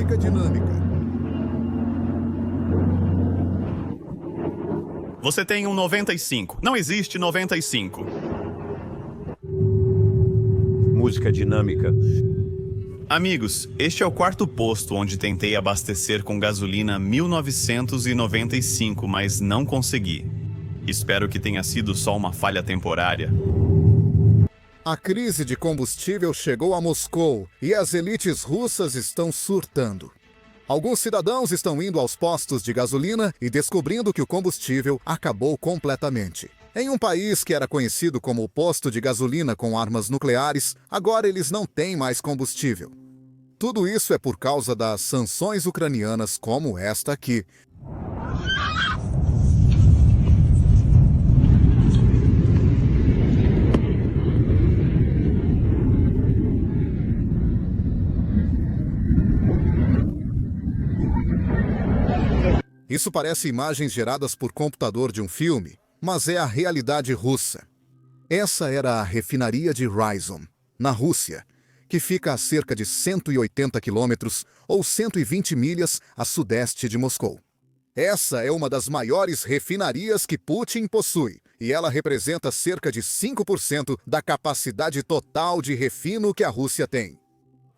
música dinâmica. Você tem um 95. Não existe 95. Música dinâmica. Amigos, este é o quarto posto onde tentei abastecer com gasolina 1995, mas não consegui. Espero que tenha sido só uma falha temporária. A crise de combustível chegou a Moscou e as elites russas estão surtando. Alguns cidadãos estão indo aos postos de gasolina e descobrindo que o combustível acabou completamente. Em um país que era conhecido como o posto de gasolina com armas nucleares, agora eles não têm mais combustível. Tudo isso é por causa das sanções ucranianas como esta aqui. Isso parece imagens geradas por computador de um filme, mas é a realidade russa. Essa era a refinaria de Ryazan, na Rússia, que fica a cerca de 180 quilômetros ou 120 milhas a sudeste de Moscou. Essa é uma das maiores refinarias que Putin possui, e ela representa cerca de 5% da capacidade total de refino que a Rússia tem.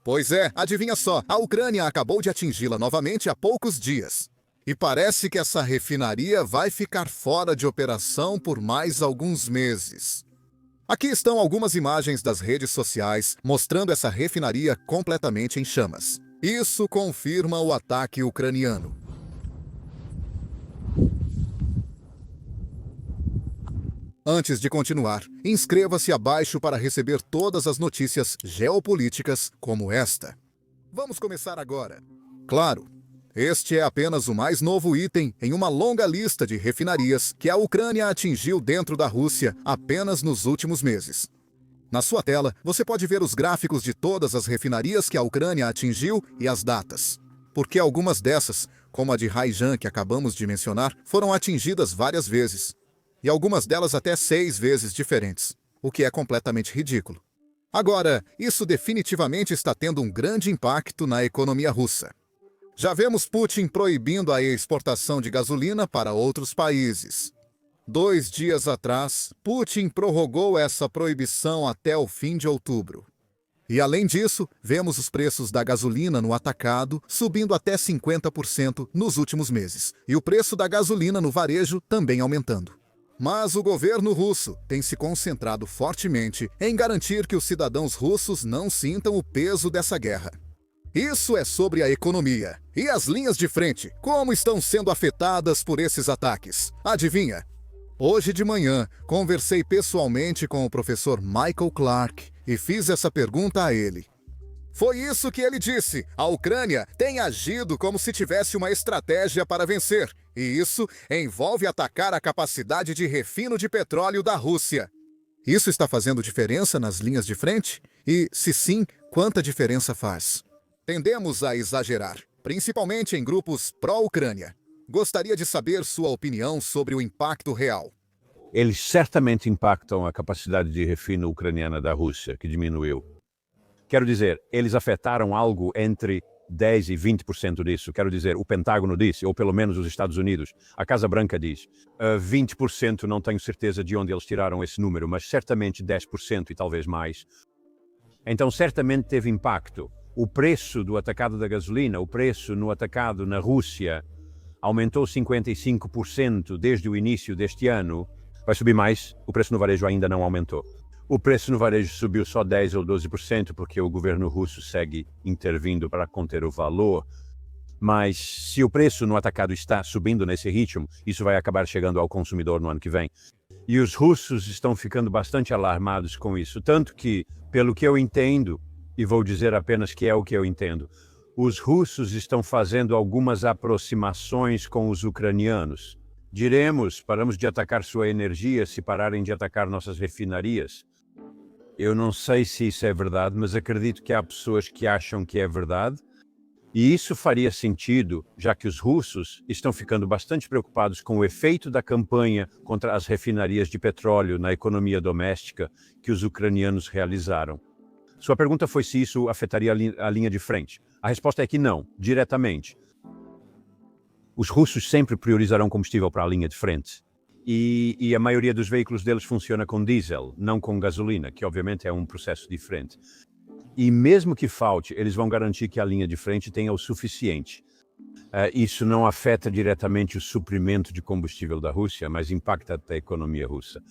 Pois é, adivinha só, a Ucrânia acabou de atingi-la novamente há poucos dias. E parece que essa refinaria vai ficar fora de operação por mais alguns meses. Aqui estão algumas imagens das redes sociais mostrando essa refinaria completamente em chamas. Isso confirma o ataque ucraniano. Antes de continuar, inscreva-se abaixo para receber todas as notícias geopolíticas como esta. Vamos começar agora. Claro, este é apenas o mais novo item em uma longa lista de refinarias que a Ucrânia atingiu dentro da Rússia apenas nos últimos meses. Na sua tela, você pode ver os gráficos de todas as refinarias que a Ucrânia atingiu e as datas. Porque algumas dessas, como a de Ryazan que acabamos de mencionar, foram atingidas várias vezes. E algumas delas até 6 vezes diferentes, o que é completamente ridículo. Agora, isso definitivamente está tendo um grande impacto na economia russa. Já vemos Putin proibindo a exportação de gasolina para outros países. 2 dias atrás, Putin prorrogou essa proibição até o fim de outubro. E além disso, vemos os preços da gasolina no atacado subindo até 50% nos últimos meses, e o preço da gasolina no varejo também aumentando. Mas o governo russo tem se concentrado fortemente em garantir que os cidadãos russos não sintam o peso dessa guerra. Isso é sobre a economia. E as linhas de frente, como estão sendo afetadas por esses ataques? Adivinha? Hoje de manhã, conversei pessoalmente com o professor Michael Clark e fiz essa pergunta a ele. Foi isso que ele disse. A Ucrânia tem agido como se tivesse uma estratégia para vencer. E isso envolve atacar a capacidade de refino de petróleo da Rússia. Isso está fazendo diferença nas linhas de frente? E, se sim, quanta diferença faz? Tendemos a exagerar, principalmente em grupos pró-Ucrânia. Gostaria de saber sua opinião sobre o impacto real. Eles certamente impactam a capacidade de refino ucraniana da Rússia, que diminuiu. Quero dizer, eles afetaram algo entre 10% e 20% disso. Quero dizer, o Pentágono disse, ou pelo menos os Estados Unidos, a Casa Branca diz. 20% não tenho certeza de onde eles tiraram esse número, mas certamente 10% e talvez mais. Então, certamente teve impacto. O preço do atacado da gasolina, o preço no atacado na Rússia, aumentou 55% desde o início deste ano. Vai subir mais, o preço no varejo ainda não aumentou. O preço no varejo subiu só 10% ou 12% porque o governo russo segue intervindo para conter o valor. Mas se o preço no atacado está subindo nesse ritmo, isso vai acabar chegando ao consumidor no ano que vem. E os russos estão ficando bastante alarmados com isso, tanto que, pelo que eu entendo, e vou dizer apenas que é o que eu entendo, os russos estão fazendo algumas aproximações com os ucranianos. Diremos, paramos de atacar sua energia se pararem de atacar nossas refinarias. Eu não sei se isso é verdade, mas acredito que há pessoas que acham que é verdade. E isso faria sentido, já que os russos estão ficando bastante preocupados com o efeito da campanha contra as refinarias de petróleo na economia doméstica que os ucranianos realizaram. Sua pergunta foi se isso afetaria a linha de frente. A resposta é que não, diretamente. Os russos sempre priorizarão combustível para a linha de frente. E a maioria dos veículos deles funciona com diesel, não com gasolina, que obviamente é um processo diferente. E mesmo que falte, eles vão garantir que a linha de frente tenha o suficiente. Isso não afeta diretamente o suprimento de combustível da Rússia, mas impacta a economia russa.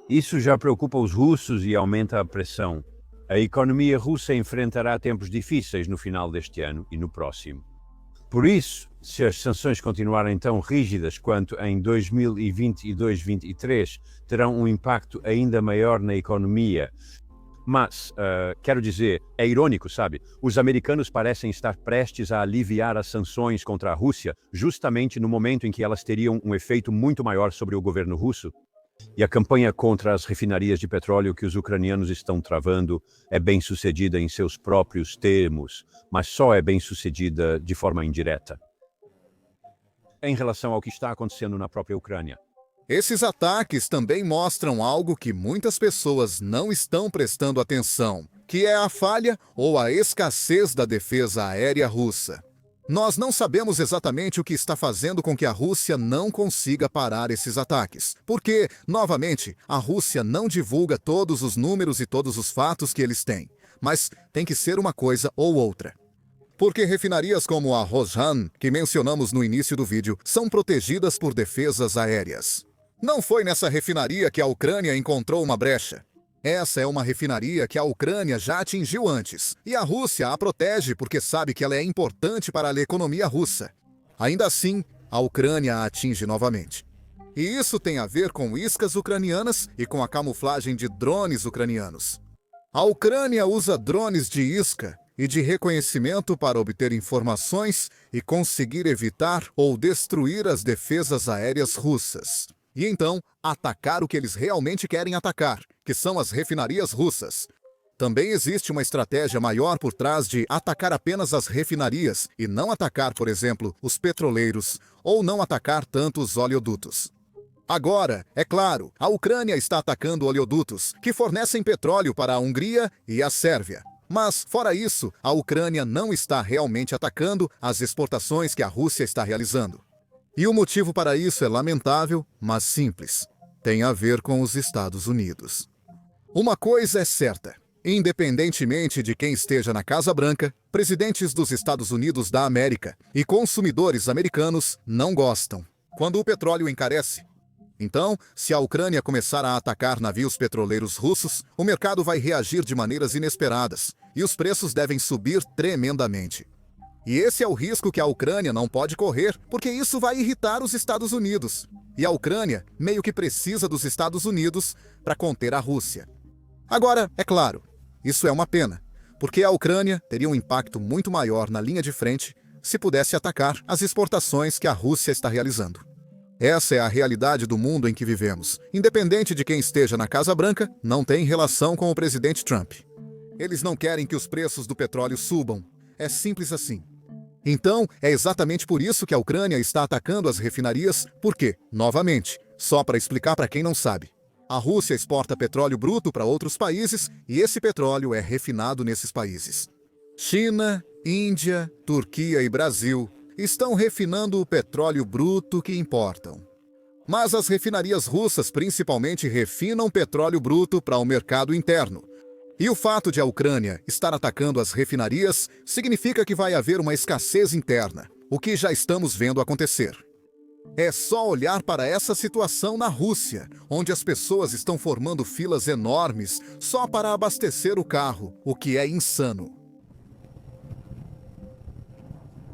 Isso já preocupa os russos e aumenta a pressão. A economia russa enfrentará tempos difíceis no final deste ano e no próximo. Por isso, se as sanções continuarem tão rígidas quanto em 2020 e 2023, terão um impacto ainda maior na economia. Mas, quero dizer, é irônico, sabe? Os americanos parecem estar prestes a aliviar as sanções contra a Rússia justamente no momento em que elas teriam um efeito muito maior sobre o governo russo. E a campanha contra as refinarias de petróleo que os ucranianos estão travando é bem-sucedida em seus próprios termos, mas só é bem-sucedida de forma indireta. Em relação ao que está acontecendo na própria Ucrânia. Esses ataques também mostram algo que muitas pessoas não estão prestando atenção, que é a falha ou a escassez da defesa aérea russa. Nós não sabemos exatamente o que está fazendo com que a Rússia não consiga parar esses ataques, porque, novamente, a Rússia não divulga todos os números e todos os fatos que eles têm, mas tem que ser uma coisa ou outra. Porque refinarias como a Roshan, que mencionamos no início do vídeo, são protegidas por defesas aéreas. Não foi nessa refinaria que a Ucrânia encontrou uma brecha. Essa é uma refinaria que a Ucrânia já atingiu antes, e a Rússia a protege porque sabe que ela é importante para a economia russa. Ainda assim, a Ucrânia a atinge novamente. E isso tem a ver com iscas ucranianas e com a camuflagem de drones ucranianos. A Ucrânia usa drones de isca e de reconhecimento para obter informações e conseguir evitar ou destruir as defesas aéreas russas. E então, atacar o que eles realmente querem atacar, que são as refinarias russas. Também existe uma estratégia maior por trás de atacar apenas as refinarias e não atacar, por exemplo, os petroleiros, ou não atacar tanto os oleodutos. Agora, é claro, a Ucrânia está atacando oleodutos, que fornecem petróleo para a Hungria e a Sérvia. Mas, fora isso, a Ucrânia não está realmente atacando as exportações que a Rússia está realizando. E o motivo para isso é lamentável, mas simples. Tem a ver com os Estados Unidos. Uma coisa é certa. Independentemente de quem esteja na Casa Branca, presidentes dos Estados Unidos da América e consumidores americanos não gostam quando o petróleo encarece. Então, se a Ucrânia começar a atacar navios petroleiros russos, o mercado vai reagir de maneiras inesperadas e os preços devem subir tremendamente. E esse é o risco que a Ucrânia não pode correr, porque isso vai irritar os Estados Unidos. E a Ucrânia meio que precisa dos Estados Unidos para conter a Rússia. Agora, é claro, isso é uma pena, porque a Ucrânia teria um impacto muito maior na linha de frente se pudesse atacar as exportações que a Rússia está realizando. Essa é a realidade do mundo em que vivemos. Independente de quem esteja na Casa Branca, não tem relação com o presidente Trump. Eles não querem que os preços do petróleo subam. É simples assim. Então, é exatamente por isso que a Ucrânia está atacando as refinarias, porque, novamente, só para explicar para quem não sabe, a Rússia exporta petróleo bruto para outros países e esse petróleo é refinado nesses países. China, Índia, Turquia e Brasil estão refinando o petróleo bruto que importam. Mas as refinarias russas principalmente refinam petróleo bruto para o mercado interno. E o fato de a Ucrânia estar atacando as refinarias significa que vai haver uma escassez interna, o que já estamos vendo acontecer. É só olhar para essa situação na Rússia, onde as pessoas estão formando filas enormes só para abastecer o carro, o que é insano.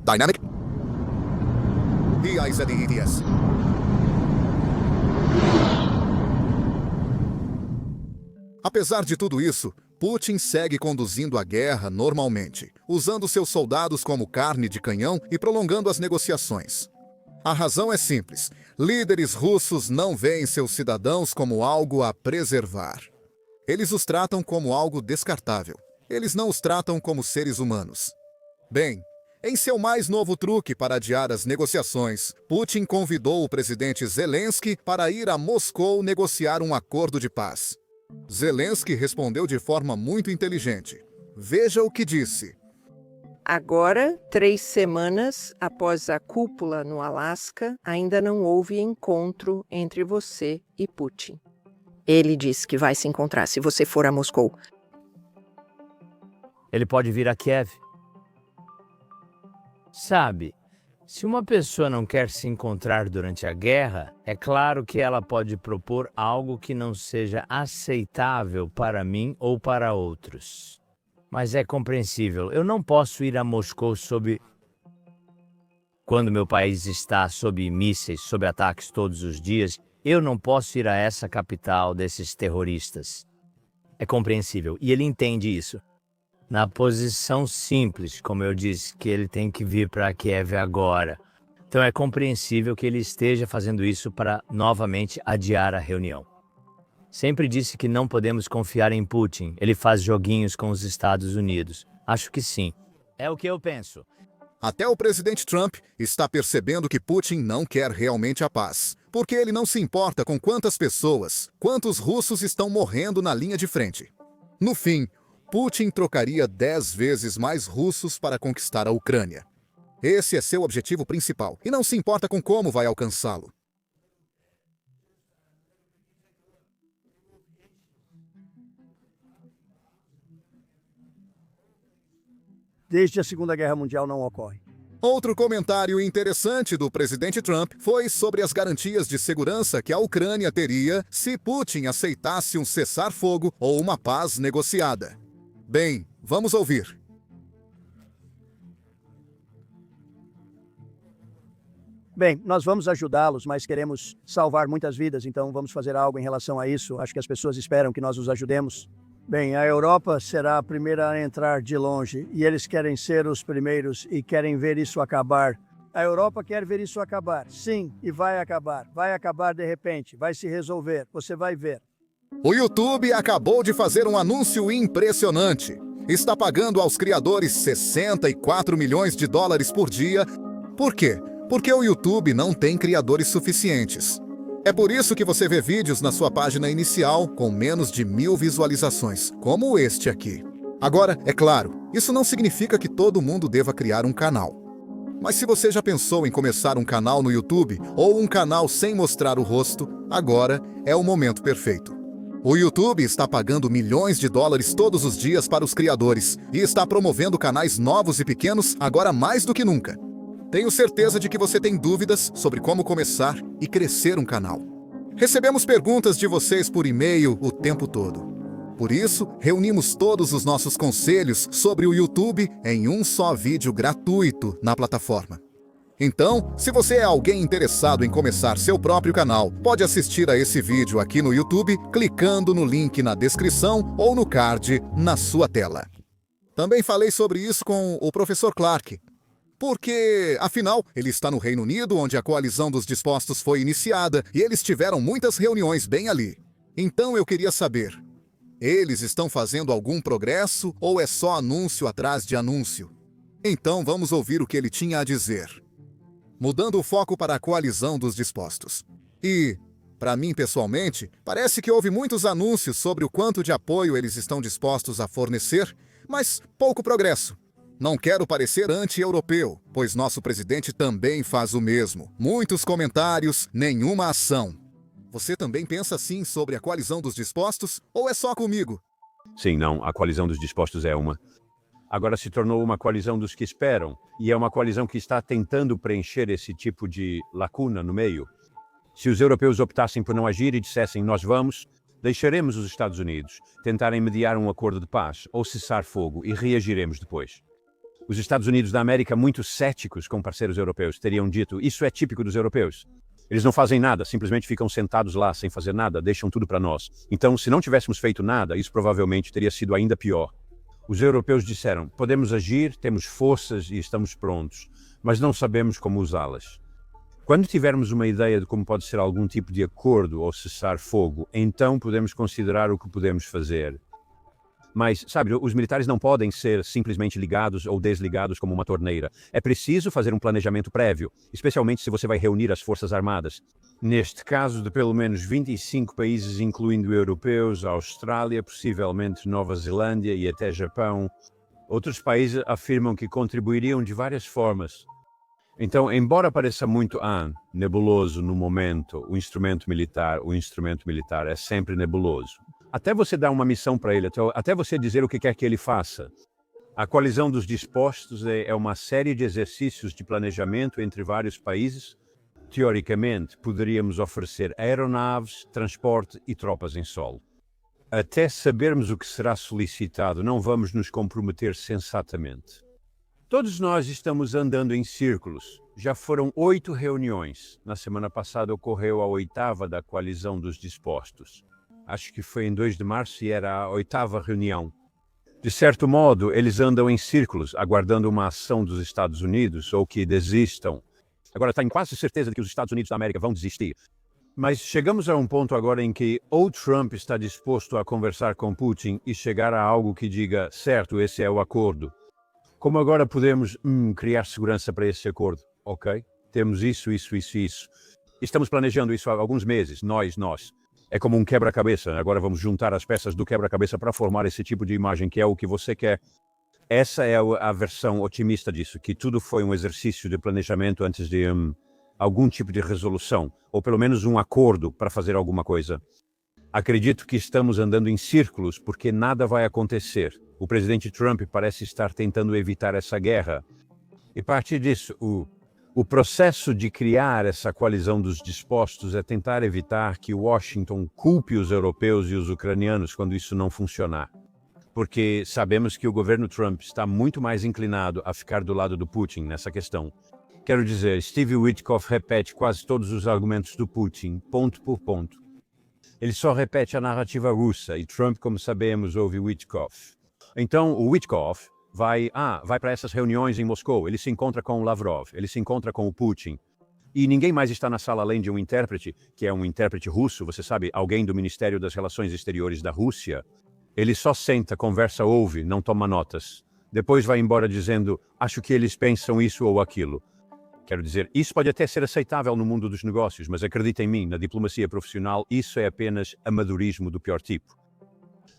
Dynamic DIZDETS. Apesar de tudo isso, Putin segue conduzindo a guerra normalmente, usando seus soldados como carne de canhão e prolongando as negociações. A razão é simples: líderes russos não veem seus cidadãos como algo a preservar. Eles os tratam como algo descartável. Eles não os tratam como seres humanos. Bem, em seu mais novo truque para adiar as negociações, Putin convidou o presidente Zelensky para ir a Moscou negociar um acordo de paz. Zelensky respondeu de forma muito inteligente. Veja o que disse. Agora, 3 semanas após a cúpula no Alasca, ainda não houve encontro entre você e Putin. Ele disse que vai se encontrar se você for a Moscou. Ele pode vir a Kiev. Sabe, se uma pessoa não quer se encontrar durante a guerra, é claro que ela pode propor algo que não seja aceitável para mim ou para outros. Mas é compreensível. Eu não posso ir a Moscou quando meu país está sob mísseis, sob ataques todos os dias, eu não posso ir a essa capital desses terroristas. É compreensível. E ele entende isso. Na posição simples, como eu disse, que ele tem que vir para Kiev agora. Então é compreensível que ele esteja fazendo isso para novamente adiar a reunião. Sempre disse que não podemos confiar em Putin. Ele faz joguinhos com os Estados Unidos. Acho que sim. É o que eu penso. Até o presidente Trump está percebendo que Putin não quer realmente a paz, porque ele não se importa com quantas pessoas, quantos russos estão morrendo na linha de frente. No fim, Putin trocaria 10 vezes mais russos para conquistar a Ucrânia. Esse é seu objetivo principal, e não se importa com como vai alcançá-lo. Desde a Segunda Guerra Mundial não ocorre. Outro comentário interessante do presidente Trump foi sobre as garantias de segurança que a Ucrânia teria se Putin aceitasse um cessar-fogo ou uma paz negociada. Bem, vamos ouvir. Bem, nós vamos ajudá-los, mas queremos salvar muitas vidas, então vamos fazer algo em relação a isso. Acho que as pessoas esperam que nós os ajudemos. Bem, a Europa será a primeira a entrar de longe, e eles querem ser os primeiros e querem ver isso acabar. A Europa quer ver isso acabar, sim, e vai acabar de repente, vai se resolver, você vai ver. O YouTube acabou de fazer um anúncio impressionante. Está pagando aos criadores 64 milhões de dólares por dia. Por quê? Porque o YouTube não tem criadores suficientes. É por isso que você vê vídeos na sua página inicial com menos de 1000 visualizações, como este aqui. Agora, é claro, isso não significa que todo mundo deva criar um canal. Mas se você já pensou em começar um canal no YouTube ou um canal sem mostrar o rosto, agora é o momento perfeito. O YouTube está pagando milhões de dólares todos os dias para os criadores e está promovendo canais novos e pequenos agora mais do que nunca. Tenho certeza de que você tem dúvidas sobre como começar e crescer um canal. Recebemos perguntas de vocês por e-mail o tempo todo. Por isso, reunimos todos os nossos conselhos sobre o YouTube em um só vídeo gratuito na plataforma. Então, se você é alguém interessado em começar seu próprio canal, pode assistir a esse vídeo aqui no YouTube clicando no link na descrição ou no card na sua tela. Também falei sobre isso com o professor Clark, porque, afinal, ele está no Reino Unido, onde a coalizão dos dispostos foi iniciada, e eles tiveram muitas reuniões bem ali. Então eu queria saber, eles estão fazendo algum progresso ou é só anúncio atrás de anúncio? Então vamos ouvir o que ele tinha a dizer. Mudando o foco para a coalizão dos dispostos. E, para mim pessoalmente, parece que houve muitos anúncios sobre o quanto de apoio eles estão dispostos a fornecer, mas pouco progresso. Não quero parecer anti-europeu, pois nosso presidente também faz o mesmo. Muitos comentários, nenhuma ação. Você também pensa assim sobre a coalizão dos dispostos, ou é só comigo? Sim, não, a coalizão dos dispostos é uma. Agora se tornou uma coalizão dos que esperam, e é uma coalizão que está tentando preencher esse tipo de lacuna no meio. Se os europeus optassem por não agir e dissessem nós vamos, deixaremos os Estados Unidos tentarem mediar um acordo de paz ou cessar fogo e reagiremos depois. Os Estados Unidos da América, muito céticos com parceiros europeus, teriam dito isso é típico dos europeus. Eles não fazem nada, simplesmente ficam sentados lá sem fazer nada, deixam tudo para nós. Então, se não tivéssemos feito nada, isso provavelmente teria sido ainda pior. Os europeus disseram, podemos agir, temos forças e estamos prontos, mas não sabemos como usá-las. Quando tivermos uma ideia de como pode ser algum tipo de acordo ou cessar fogo, então podemos considerar o que podemos fazer. Mas, sabe, os militares não podem ser simplesmente ligados ou desligados como uma torneira. É preciso fazer um planejamento prévio, especialmente se você vai reunir as forças armadas. Neste caso, de pelo menos 25 países, incluindo europeus, Austrália, possivelmente Nova Zelândia e até Japão. Outros países afirmam que contribuiriam de várias formas. Então, embora pareça muito nebuloso no momento, o instrumento militar é sempre nebuloso. Até você dar uma missão para ele, até você dizer o que quer que ele faça. A coalizão dos dispostos é uma série de exercícios de planejamento entre vários países. Teoricamente, poderíamos oferecer aeronaves, transporte e tropas em solo. Até sabermos o que será solicitado, não vamos nos comprometer sensatamente. Todos nós estamos andando em círculos. Já foram 8 reuniões. Na semana passada ocorreu a 8ª da coalizão dos dispostos. Acho que foi em 2 de março e era a 8ª reunião. De certo modo, eles andam em círculos, aguardando uma ação dos Estados Unidos ou que desistam. Agora, tenho quase certeza de que os Estados Unidos da América vão desistir. Mas chegamos a um ponto agora em que ou Trump está disposto a conversar com Putin e chegar a algo que diga, certo, esse é o acordo. Como agora podemos criar segurança para esse acordo? Ok, temos isso. Estamos planejando isso há alguns meses, nós. É como um quebra-cabeça. Agora vamos juntar as peças do quebra-cabeça para formar esse tipo de imagem, que é o que você quer. Essa é a versão otimista disso, que tudo foi um exercício de planejamento antes de algum tipo de resolução, ou pelo menos um acordo para fazer alguma coisa. Acredito que estamos andando em círculos porque nada vai acontecer. O presidente Trump parece estar tentando evitar essa guerra. E a partir disso, o processo de criar essa coalizão dos dispostos é tentar evitar que Washington culpe os europeus e os ucranianos quando isso não funcionar. Porque sabemos que o governo Trump está muito mais inclinado a ficar do lado do Putin nessa questão. Quero dizer, Steve Witkoff repete quase todos os argumentos do Putin, ponto por ponto. Ele só repete a narrativa russa e Trump, como sabemos, ouve Witkoff. Então, o Witkoff vai para essas reuniões em Moscou, ele se encontra com o Lavrov, ele se encontra com o Putin. E ninguém mais está na sala além de um intérprete, que é um intérprete russo, você sabe, alguém do Ministério das Relações Exteriores da Rússia. Ele só senta, conversa, ouve, não toma notas. Depois vai embora dizendo, acho que eles pensam isso ou aquilo. Quero dizer, isso pode até ser aceitável no mundo dos negócios, mas acredita em mim, na diplomacia profissional, isso é apenas amadorismo do pior tipo.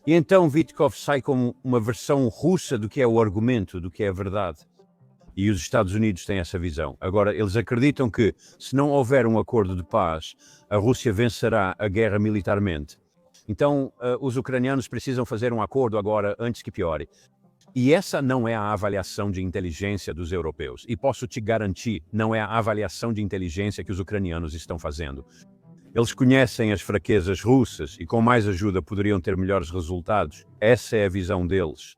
E então Witkoff sai com uma versão russa do que é o argumento, do que é a verdade. E os Estados Unidos têm essa visão. Agora, eles acreditam que, se não houver um acordo de paz, a Rússia vencerá a guerra militarmente. Então, os ucranianos precisam fazer um acordo agora antes que piore. E essa não é a avaliação de inteligência dos europeus. E posso te garantir, não é a avaliação de inteligência que os ucranianos estão fazendo. Eles conhecem as fraquezas russas e com mais ajuda poderiam ter melhores resultados. Essa é a visão deles.